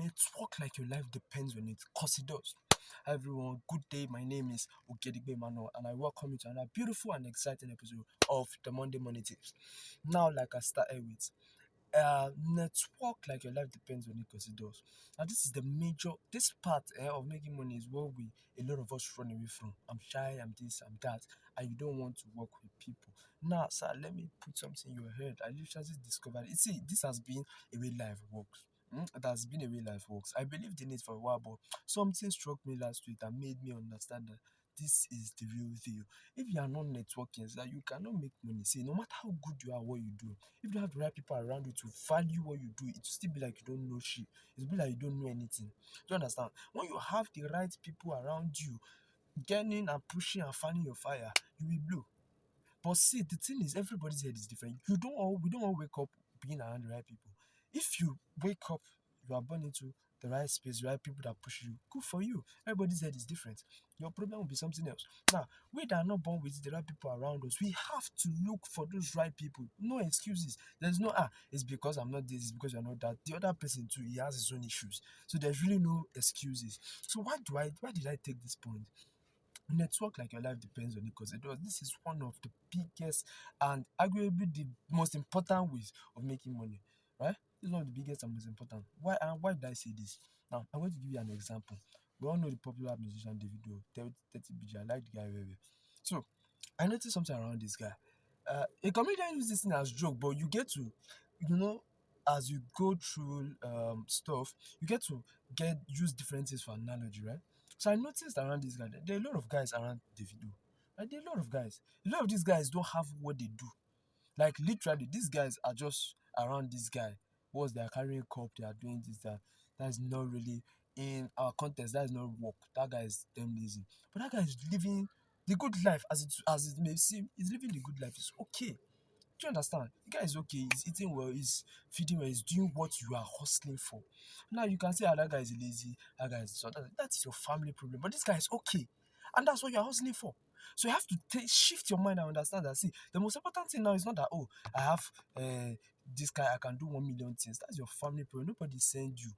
network like your life depends on it, because it does. Hi everyone, good day. My name is Ogedigbe Emmanuel, and I welcome you to another beautiful and exciting episode of the Monday Money Tips. Now, like I started with, network like your life depends on it, because it does. And this is this part of making money is what a lot of us run away from. I'm shy, I'm this, I'm that, and you don't want to work with people. Now, sir, let me put something in your head. I literally discovered it. See, this has been a way life works. It has been a way life works. I believed in it for a while, but something struck me last week that made me understand that this is the real deal. If you are not networking, sir, you cannot make money. See, no matter how good you are at what you do, if you don't have the right people around you to value what you do, it will still be like you don't know shit. It will be like you don't know anything. Do you understand? When you have the right people around you, getting and pushing and fanning your fire, you will blow. But see, the thing is, everybody's head is different. We don't all wake up being around the right people. If you wake up, you are born into the right space, the right people that push you, good for you. Everybody's head is different. Your problem will be something else. Now, we that are not born with the right people around us, we have to look for those right people. No excuses. There's no, it's because I'm not this, it's because you're not that. The other person too, he has his own issues. So there's really no excuses. So why did I take this point? Network like your life depends on it, because it does. This is one of the biggest and arguably the most important ways of making money, right? This is one of the biggest and most important. Why did I say this? Now, I'm going to give you an example. We all know the popular musician Davido, 30 BG. I like the guy very well. So, I noticed something around this guy. A comedian uses this thing as joke, but you get to, you know, as you go through stuff, you get to use different things for analogy, right? So I noticed around this guy, there are a lot of guys around Davido. Like, there are a lot of guys. A lot of these guys don't have what they do. Like, literally, these guys are just around this guy. Once they are carrying a cup, they are doing this, that. That's not really in our context. That is not work. That guy is damn lazy. But that guy is living the good life, as it may seem. He's living the good life. It's okay. Do you understand? The guy is okay. He's eating well. He's feeding well. He's doing what you are hustling for. Now you can say, that guy is lazy. That guy is so that's your family problem. But this guy is okay, and that's what you are hustling for. So you have to shift your mind and understand that. See, the most important thing now is not that, I have this guy, I can do 1 million things. That's your family problem. Nobody send you.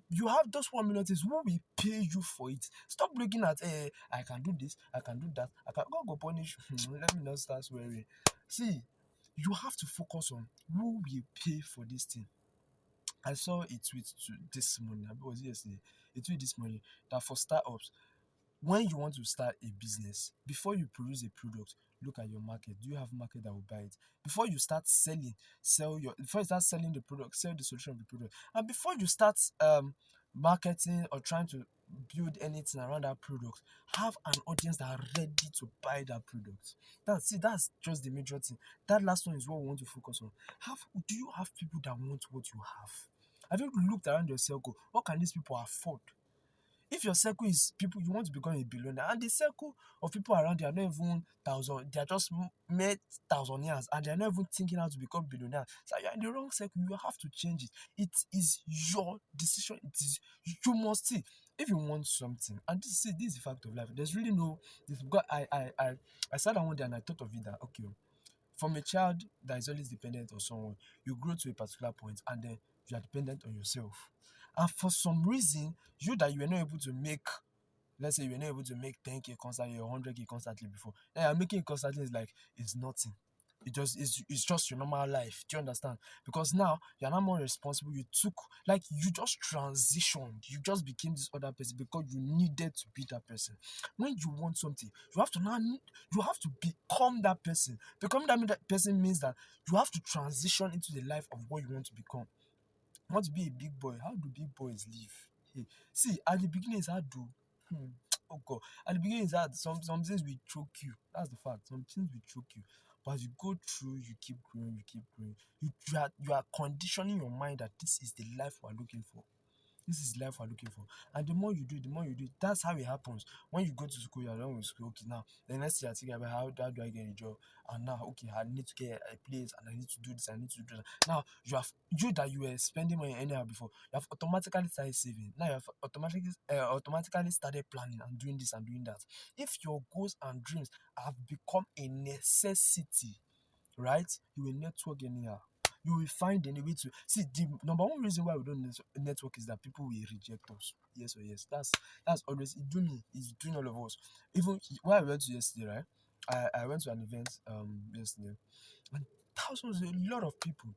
You have those 1 million things. Who will pay you for it? Stop looking at, I can do this, I can do that. God go punish. Let me not start swearing. See, you have to focus on who will pay for this thing. I saw a tweet this morning, I was it yesterday, a tweet this morning, that for startups, when you want to start a business, before you produce a product, look at your market. Do you have market that will buy it? Before you start before you start selling the product, sell the solution of the product. And before you start marketing or trying to build anything around that product, have an audience that are ready to buy that product. That's just the major thing. That last one is what we want to focus on. Do you have people that want what you have? Have you looked around your circle? What can these people afford? If your circle is people, you want to become a billionaire, and the circle of people around you are not even thousand, they are just made thousandaires, and they are not even thinking how to become billionaires. So you are in the wrong circle. You have to change it. It is your decision. It is, you must see if you want something. And this is the fact of life. There's really no this, because I sat down one day and I thought of it that, okay, from a child that is always dependent on someone, you grow to a particular point and then you are dependent on yourself. And for some reason, you were not able to make, let's say you were not able to make 10K constantly or 100K constantly before. Now you're making it constantly is like it's nothing. It's just your normal life. Do you understand? Because now you're not more responsible. You just transitioned. You just became this other person because you needed to be that person. When you want something, you have to become that person. Becoming that person means that you have to transition into the life of what you want to become. You want to be a big boy. How do big boys live? Hey, see, at the beginning it's hard to oh god. At the beginning it's hard. Some things will choke you. That's the fact. Some things will choke you. But as you go through, you keep growing, you keep growing. You are conditioning your mind that this is the life we're looking for. This is life we're looking for. And the more you do, that's how it happens. When you go to school, you're done with school. Okay, now the next thing I think about how do I get a job? And now, okay, I need to get a place and I need to do this, I need to do that. Now you were spending money anyhow before, you have automatically started saving. Now you have automatically started planning and doing this and doing that. If your goals and dreams have become a necessity, right? You will network anyhow. You will find any way to see. The number one reason why we don't network is that people will reject us. Yes or yes. That's always it. Do me. It's doing all of us. Even when I went to yesterday, right? I went to an event yesterday, and thousands, a lot of people.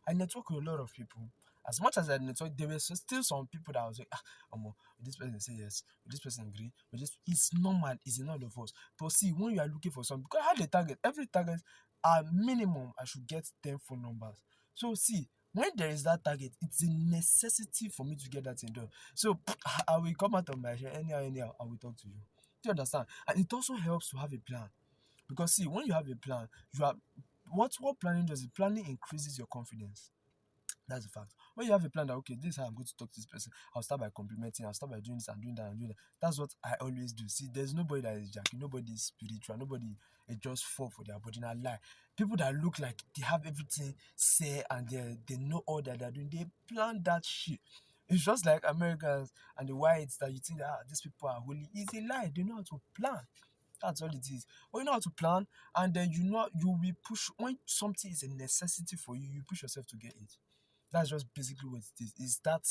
I network with a lot of people. As much as I network, there were still some people that I was like, will this person say yes? Will this person agree? Will this? It's normal. It's in all of us. But see, when you are looking for something, because I had a target. Every target, minimum, I should get 10 phone numbers. So see, when there is that target, it's a necessity for me to get that thing done. So I will come out of my share anyhow. I will talk to you. Do you understand? And it also helps to have a plan. Because see, when you have a plan, you are what planning does is planning increases your confidence. That's the fact. When you have a plan that okay, this is how I'm going to talk to this person, I'll start by complimenting, I'll start by doing this and doing that and doing that. That's what I always do. See, there's nobody that is jacking, nobody is spiritual, nobody is just fall for their body. Not lie. People that look like they have everything say and they know all that they're doing, they plan that shit. It's just like Americans and the whites that you think that these people are holy. It's a lie. They know how to plan. That's all it is. When you know how to plan, and then you know you will push when something is a necessity for you, you push yourself to get it. That's just basically what it is. Is that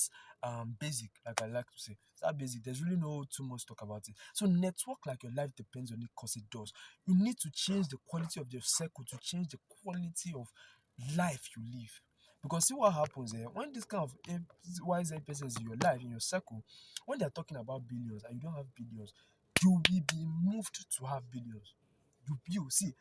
basic, like I like to say. It's that basic. There's really no too much talk about it. So network like your life depends on it because it does. You need to change the quality of your circle to change the quality of life you live. Because see what happens here when this kind of wise persons in your life, in your circle, when they're talking about billions and you don't have billions, you will be moved to have billions. You see,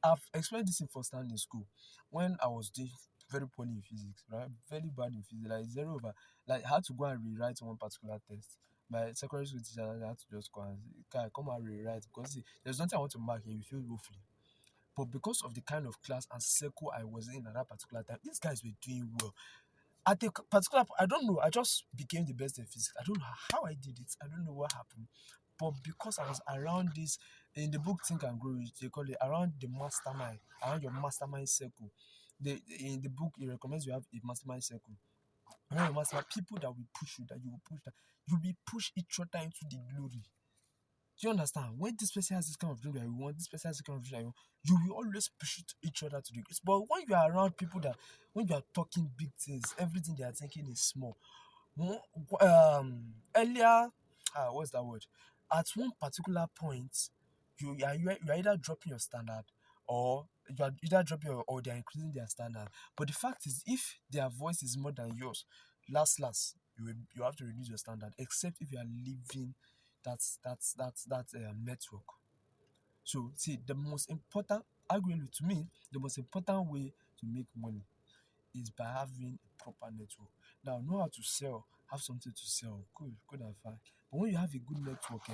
I've explained this in first hand in school when I was doing very poorly in physics, right? Very bad in physics, like zero over. Like I had to go and rewrite one particular test. My secondary school teacher I had to just go and say, "Kai, come and rewrite because see, there's nothing I want to mark here. You feel woefully." But because of the kind of class and circle I was in at that particular time, these guys were doing well. At a particular I don't know, I just became the best in physics. I don't know how I did it. I don't know what happened. But because I was around this, in the book Think and Grow Rich, they call it around the mastermind, around your mastermind circle. In the book, it recommends you have a mastermind circle. Around your mastermind, people that will push you, that you will push, that you will push each other into the glory. Do you understand? When this person has this kind of dream that you want, this person has this kind of dream that you want, you will always push each other to the grace. But when you are around people that, when you are talking big things, everything they are thinking is small. Earlier, what's that word? At one particular point, you are either dropping your standard or you are either dropping or they are increasing their standard. But the fact is, if their voice is more than yours, last you have to reduce your standard. Except if you are leaving that network. So see, the most important, arguably to me, the most important way to make money is by having a proper network. Now, know how to sell, have something to sell. Good and fine. But when you have a good network,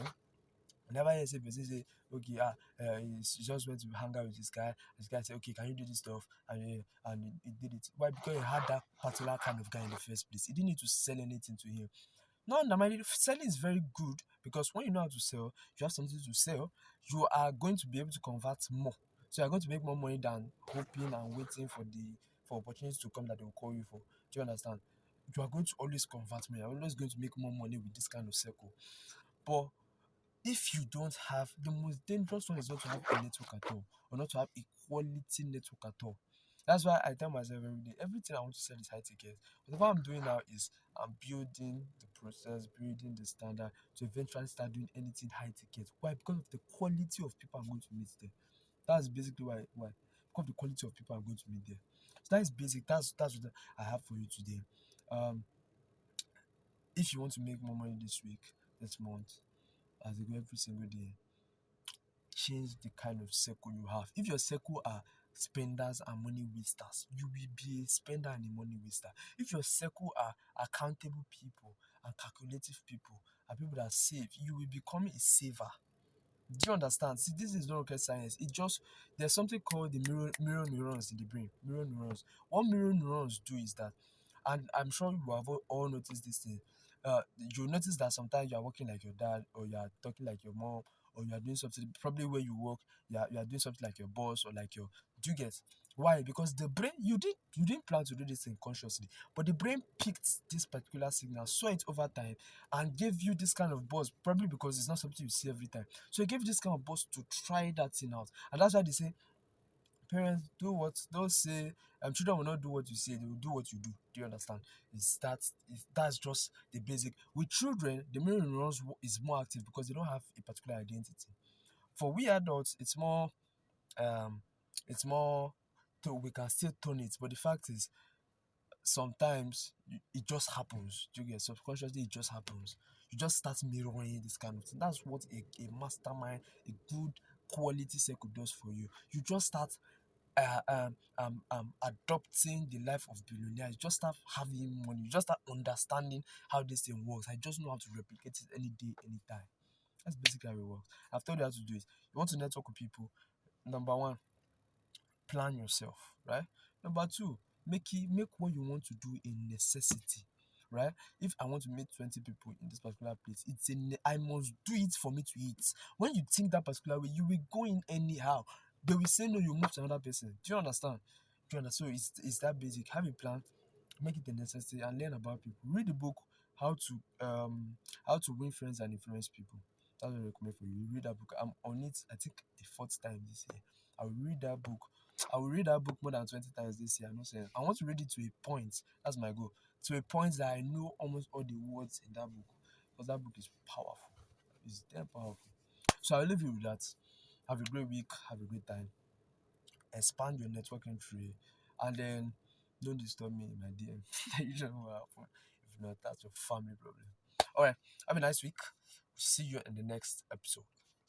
whenever you say person say, okay, he just went to hang out with this guy. This guy said, okay, can you do this stuff? And he did it. Why? Because he had that particular kind of guy in the first place. He didn't need to sell anything to him. No, normally selling is very good because when you know how to sell, you have something to sell, you are going to be able to convert more. So you're going to make more money than hoping and waiting for opportunities to come that they will call you for. Do you understand? You are going to always convert more. You're always going to make more money with this kind of circle. But if you don't have, the most dangerous one is not to have a network at all, or not to have a quality network at all. That's why I tell myself every day, everything I want to sell is high ticket. Whatever I'm doing now is I'm building the process, building the standard to eventually start doing anything high ticket. Why? Because of the quality of people I'm going to meet there. That's basically why. Why? Because of the quality of people I'm going to meet there. So that is basic. That's what I have for you today. Um, if you want to make more money this week, this month, as I go every single day, change the kind of circle you have. If your circle are spenders and money wasters, you will be a spender and a money waster. If your circle are accountable people and calculative people and people that save, you will become a saver. Do you understand? See, this is not rocket science. It just there's something called the mirror neurons in the brain. Mirror neurons. What mirror neurons do is that, and I'm sure you have all noticed this thing. You notice that sometimes you are working like your dad, or you are talking like your mom, or you are doing something probably where you work. You are doing something like your boss or like your. Do you get? Why? Because the brain you didn't plan to do this thing consciously, but the brain picked this particular signal, saw it over time, and gave you this kind of buzz. Probably because it's not something you see every time. So it gave you this kind of buzz to try that thing out, and that's why they say parents do what don't say. Children will not do what you say; they will do what you do. Do you understand? That's just the basic. With children, the mirror neurons is more active because they don't have a particular identity. For we adults, um, it's more. We can still tone it, but the fact is, sometimes it just happens. Do you get subconsciously? It just happens. You just start mirroring this kind of thing. That's what a mastermind, a good quality circle does for you. You just start adopting the life of billionaires. You just start having money. You just start understanding how this thing works. I just know how to replicate it any day, anytime. That's basically how it works. I've told you how to do it. You want to network with people. Number one, plan yourself, right? Number two, make what you want to do a necessity, right? If I want to meet 20 people in this particular place, I must do it for me to eat. When you think that particular way, you will go in anyhow. They will say no, you move to another person. Do you understand? Do you understand? So it's that basic. Have a plan, make it a necessity, and learn about people. Read the book how to how to win friends and influence people. That's what I recommend for you. Read that book. I'm on it, I think the fourth time this year. I will read that book. I will read that book more than 20 times this year. I'm not saying I want to read it to a point. That's my goal. To a point that I know almost all the words in that book. Because that book is powerful. It's damn powerful. So I'll leave you with that. Have a great week. Have a great time. Expand your networking tree. And then don't disturb me in my DM. You don't know what happened. If not, that's your family problem. Alright. Have a nice week. See you in the next episode.